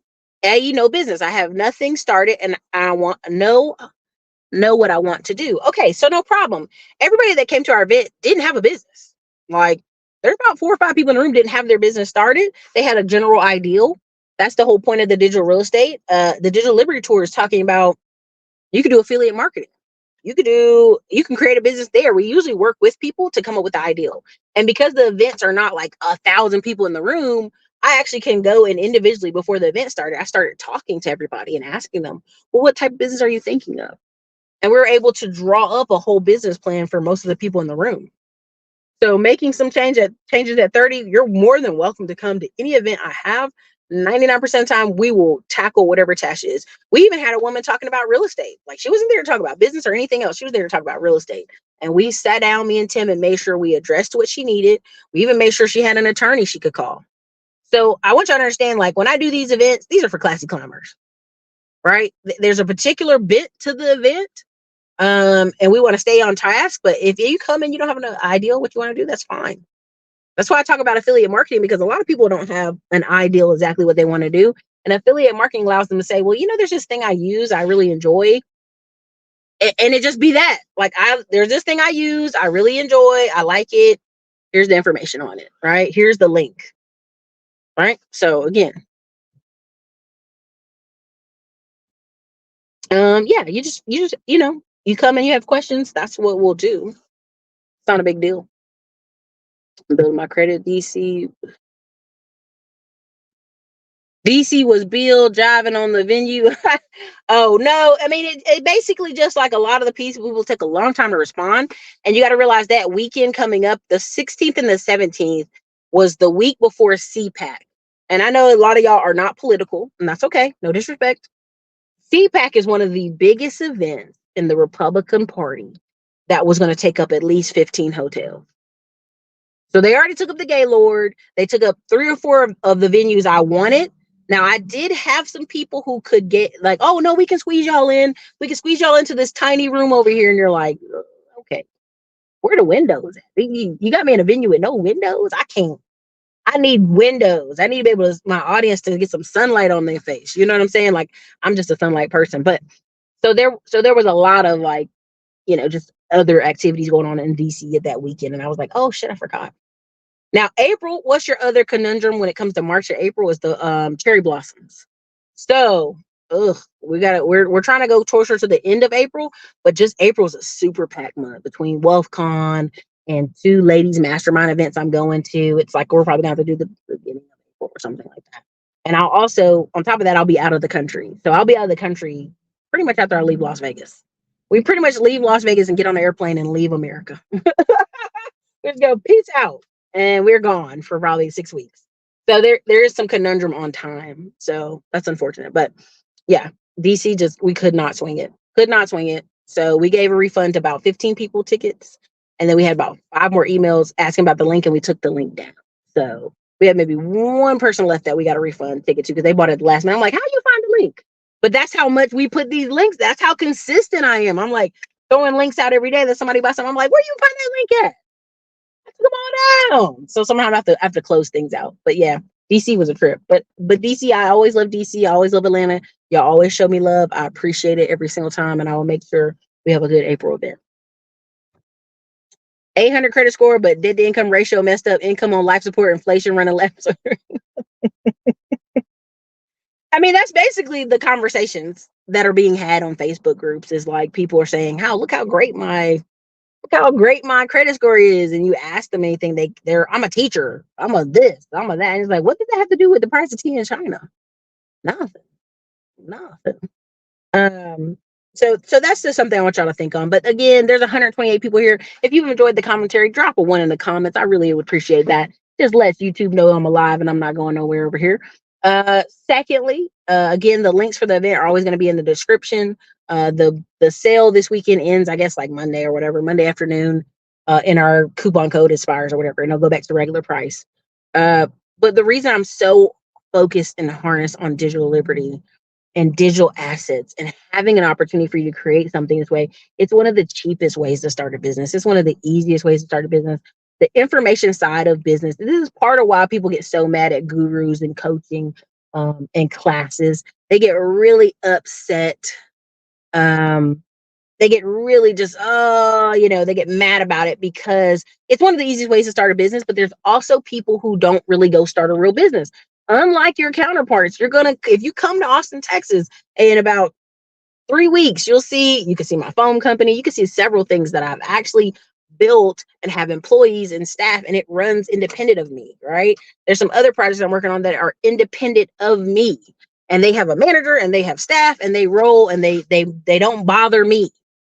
Speaker 1: No business. I have nothing started and I want know what I want to do. Okay, so no problem. Everybody that came to our event didn't have a business. Like, there's about 4 or 5 people in the room didn't have their business started. They had a general ideal. That's the whole point of the digital real estate. The digital liberty tour is talking about you can do affiliate marketing. You can create a business there. We usually work with people to come up with the ideal. And because the events are not like 1,000 people in the room, I actually can go and individually, before the event started, I started talking to everybody and asking them, well, what type of business are you thinking of? And we were able to draw up a whole business plan for most of the people in the room. So making some changes at 30, you're more than welcome to come to any event I have. 99% of the time, we will tackle whatever Tash is. We even had a woman talking about real estate. Like, she wasn't there to talk about business or anything else. She was there to talk about real estate. And we sat down, me and Tim, and made sure we addressed what she needed. We even made sure she had an attorney she could call. So I want y'all to understand, like, when I do these events, these are for classy climbers, right? There's a particular bit to the event. And we want to stay on task. But if you come and you don't have an idea what you want to do, that's fine. That's why I talk about affiliate marketing, because a lot of people don't have an ideal exactly what they want to do. And affiliate marketing allows them to say, well, there's this thing I use, I really enjoy. And it just be that. Like, there's this thing I use, I really enjoy, I like it. Here's the information on it, right? Here's the link. Right? So again, yeah, you just you come and you have questions, that's what we'll do. It's not a big deal. I'm building my credit. DC was Bill driving on the venue. Oh no, I mean, it basically, just like a lot of the pieces, people take a long time to respond. And you got to realize that weekend coming up, the 16th and the 17th, was the week before CPAC. And I know a lot of y'all are not political, and that's okay, no disrespect. CPAC is one of the biggest events in the Republican Party that was going to take up at least 15 hotels. So they already took up the Gaylord. They took up 3 or 4 of the venues I wanted. Now, I did have some people who could get like, oh, no, we can squeeze y'all in. We can squeeze y'all into this tiny room over here. And you're like, okay, where are the windows at? You got me in a venue with no windows? I can't. I need windows. I need to be able to, my audience to get some sunlight on their face. You know what I'm saying? Like, I'm just a sunlight person. But so there was a lot of like, just other activities going on in DC at that weekend. And I was like, oh shit, I forgot. Now, April, what's your other conundrum when it comes to March or April? Is the cherry blossoms. So, we're trying to go closer to the end of April, but just April is a super packed month between WealthCon and 2 ladies mastermind events I'm going to. It's like we're probably gonna have to do the beginning of April or something like that. And I'll also, on top of that, I'll be out of the country. So I'll be out of the country pretty much after I leave Las Vegas. We pretty much leave Las Vegas and get on the airplane and leave America. Let's go, peace out. And we're gone for probably 6 weeks. So there is some conundrum on time. So that's unfortunate. But yeah, DC just, we could not swing it. Could not swing it. So we gave a refund to about 15 people tickets. And then we had about 5 more emails asking about the link, and we took the link down. So we had maybe one person left that we got a refund ticket to because they bought it last minute. I'm like, how do you find the link? But that's how much we put these links. That's how consistent I am. I'm like throwing links out every day that somebody buys something. I'm like, where you find that link at? Come on down. So somehow I have to close things out. But yeah, DC was a trip. But DC, I always love DC. I always love Atlanta. Y'all always show me love. I appreciate it every single time, and I will make sure we have a good April event. 800 credit score, but debt to income ratio messed up. Income on life support, inflation running left. I mean, that's basically the conversations that are being had on Facebook groups. Is like people are saying, "How look how great my credit score is," and you ask them anything, they're I'm a teacher, I'm a this, I'm a that, and it's like, what does that have to do with the price of tea in China? Nothing, nothing. Um, so that's just something I want y'all to think on. But again, there's 128 people here. If you've enjoyed the commentary, drop a 1 in the comments. I really would appreciate that. Just lets YouTube know I'm alive and I'm not going nowhere over here. Secondly, again, the links for the event are always going to be in the description. The sale this weekend ends, I guess, like Monday or whatever, Monday afternoon. And our coupon code expires or whatever, and it'll go back to the regular price. But the reason I'm so focused and harnessed on digital liberty and digital assets and having an opportunity for you to create something this way, it's one of the cheapest ways to start a business. It's one of the easiest ways to start a business. The information side of business, this is part of why people get so mad at gurus and coaching and classes. They get really upset. They get really just, they get mad about it because it's one of the easiest ways to start a business. But there's also people who don't really go start a real business. Unlike your counterparts, if you come to Austin, Texas, in about 3 weeks, you can see my foam company. You can see several things that I've actually built and have employees and staff, and it runs independent of me, right? There's some other projects I'm working on that are independent of me, and they have a manager and they have staff and they roll and they don't bother me.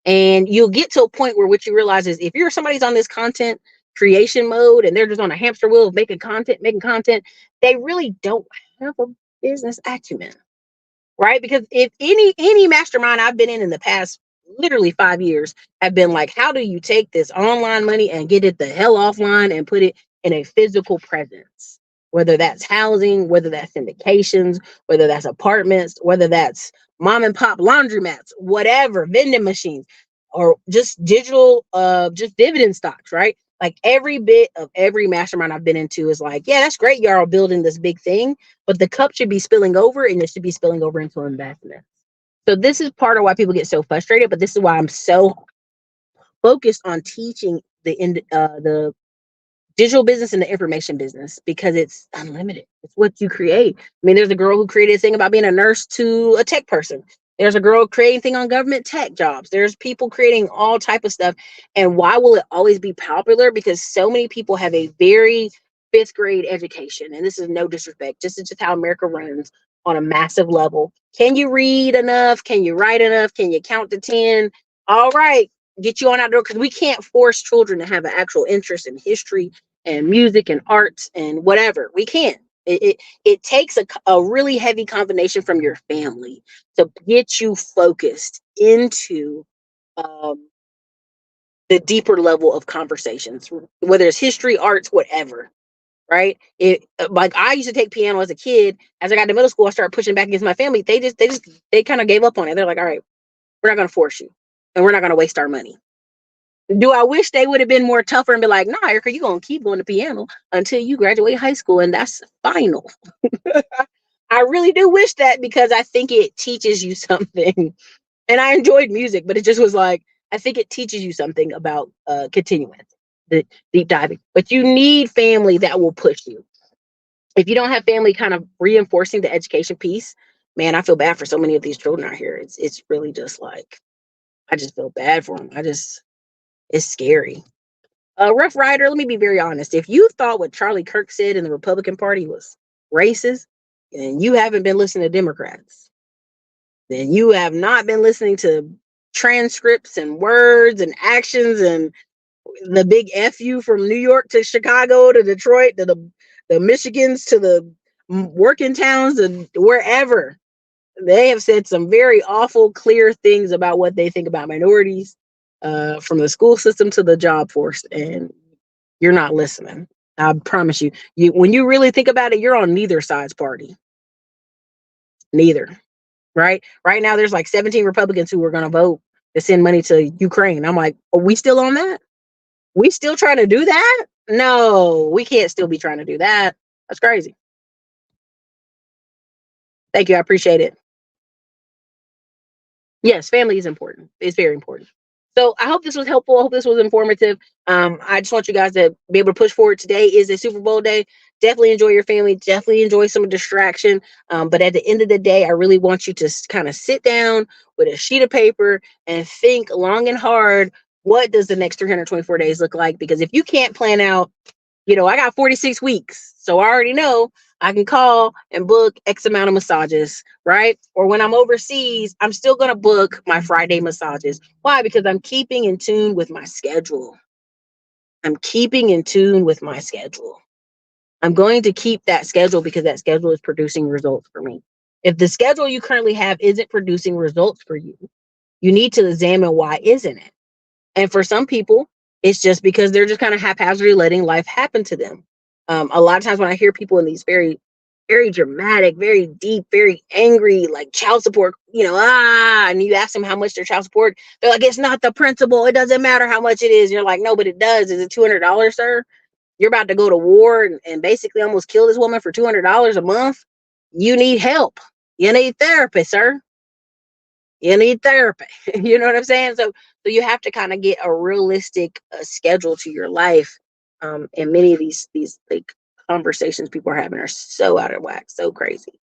Speaker 1: And you'll get to a point where what you realize is if somebody's on this content creation mode and they're just on a hamster wheel of making content, they really don't have a business acumen, right? Because if any mastermind I've been in the past literally 5 years have been like, how do you take this online money and get it the hell offline and put it in a physical presence? Whether that's housing, whether that's syndications, whether that's apartments, whether that's mom and pop laundromats, whatever, vending machines, or just digital, just dividend stocks, right? Like every bit of every mastermind I've been into is like, yeah, that's great. Y'all are building this big thing, but the cup should be spilling over, and it should be spilling over into investment. So this is part of why people get so frustrated, but this is why I'm so focused on teaching the digital business and the information business, because it's unlimited. It's what you create. I mean, there's a girl who created a thing about being a nurse to a tech person. There's a girl creating a thing on government tech jobs. There's people creating all type of stuff. And why will it always be popular? Because so many people have a very 5th grade education. And this is no disrespect. This is just how America runs on a massive level. Can you read enough? Can you write enough? Can you count to 10? All right, get you on out there, because we can't force children to have an actual interest in history and music and arts and whatever. We can't. It takes a really heavy combination from your family to get you focused into the deeper level of conversations, whether it's history, arts, whatever. Right? Like I used to take piano as a kid. As I got to middle school, I started pushing back against my family. They kind of gave up on it. They're like, all right, we're not going to force you, and we're not going to waste our money. Do I wish they would have been more tougher and be like, nah, Ericka, you're going to keep going to piano until you graduate high school, and that's final. I really do wish that, because I think it teaches you something. And I enjoyed music, but it just was like, I think it teaches you something about continuing the deep diving. But you need family that will push you. If you don't have family kind of reinforcing the education piece, man, I feel bad for so many of these children out here. It's really just like, I just feel bad for them. It's scary. Rough Rider, let me be very honest. If you thought what Charlie Kirk said in the Republican Party was racist, and you haven't been listening to Democrats, then you have not been listening to transcripts and words and actions and the big FU from New York to Chicago to Detroit to the Michigans to the working towns and wherever. They have said some very awful, clear things about what they think about minorities, from the school system to the job force, and you're not listening. I promise you. You when you really think about it, you're on neither side's party. Neither. Right? Right now, there's like 17 Republicans who are going to vote to send money to Ukraine. I'm like, are we still on that? We still trying to do that? No, we can't still be trying to do that. That's crazy. Thank you. I appreciate it. Yes, family is important. It's very important. So I hope this was helpful. I hope this was informative. I just want you guys to be able to push forward. Today is a Super Bowl day. Definitely enjoy your family. Definitely enjoy some distraction. But at the end of the day, I really want you to kind of sit down with a sheet of paper and think long and hard. What does the next 324 days look like? Because if you can't plan out, I got 46 weeks. So I already know I can call and book X amount of massages, right? Or when I'm overseas, I'm still going to book my Friday massages. Why? Because I'm keeping in tune with my schedule. I'm keeping in tune with my schedule. I'm going to keep that schedule because that schedule is producing results for me. If the schedule you currently have isn't producing results for you, you need to examine why isn't it? And for some people, it's just because they're just kind of haphazardly letting life happen to them. A lot of times when I hear people in these very, very dramatic, very deep, very angry, like child support, and you ask them how much their child support, they're like, it's not the principal. It doesn't matter how much it is. And you're like, no, but it does. Is it $200, sir? You're about to go to war and basically almost kill this woman for $200 a month. You need help. You need therapy, sir. You need therapy. You know what I'm saying? So you have to kind of get a realistic schedule to your life. And many of these like conversations people are having are so out of whack, so crazy.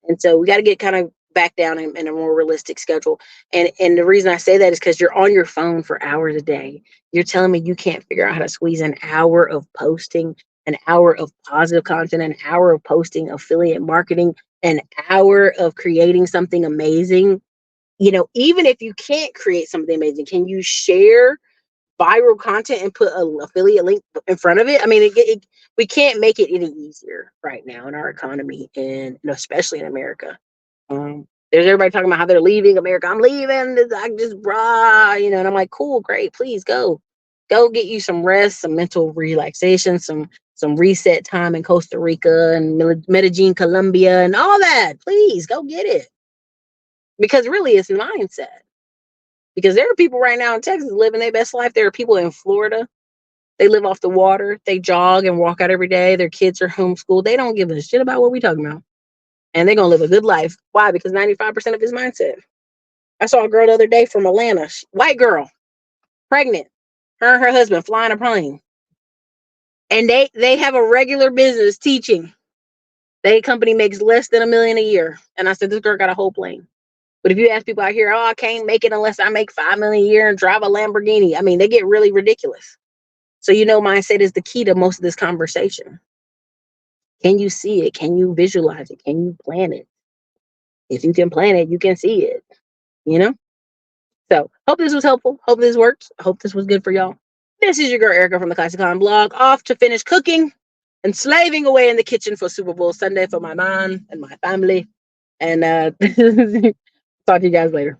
Speaker 1: And so we got to get kind of back down in a more realistic schedule. And the reason I say that is because you're on your phone for hours a day. You're telling me you can't figure out how to squeeze an hour of posting, an hour of positive content, an hour of posting affiliate marketing, an hour of creating something amazing. Even if you can't create something amazing, can you share viral content and put an affiliate link in front of it? I mean, we can't make it any easier right now in our economy, and especially in America. There's everybody talking about how they're leaving America. I'm leaving. I just and I'm like, cool, great, please go get you some rest, some mental relaxation, some reset time in Costa Rica and Medellin, Colombia, and all that. Please go get it, because really it's mindset. Because there are people right now in Texas living their best life. There are people in Florida. They live off the water. They jog and walk out every day. Their kids are homeschooled. They don't give a shit about what we talking about. And they're going to live a good life. Why? Because 95% of his mindset. I saw a girl the other day from Atlanta. White girl. Pregnant. Her and her husband flying a plane. And they have a regular business teaching. Their company makes less than $1 million a year. And I said, this girl got a whole plane. But if you ask people out here, I can't make it unless I make $5 million a year and drive a Lamborghini. I mean, they get really ridiculous. So, mindset is the key to most of this conversation. Can you see it? Can you visualize it? Can you plan it? If you can plan it, you can see it, So hope this was helpful. Hope this worked. I hope this was good for y'all. This is your girl, Ericka from the Classic Con blog, off to finish cooking and slaving away in the kitchen for Super Bowl Sunday for my mom and my family. And talk to you guys later.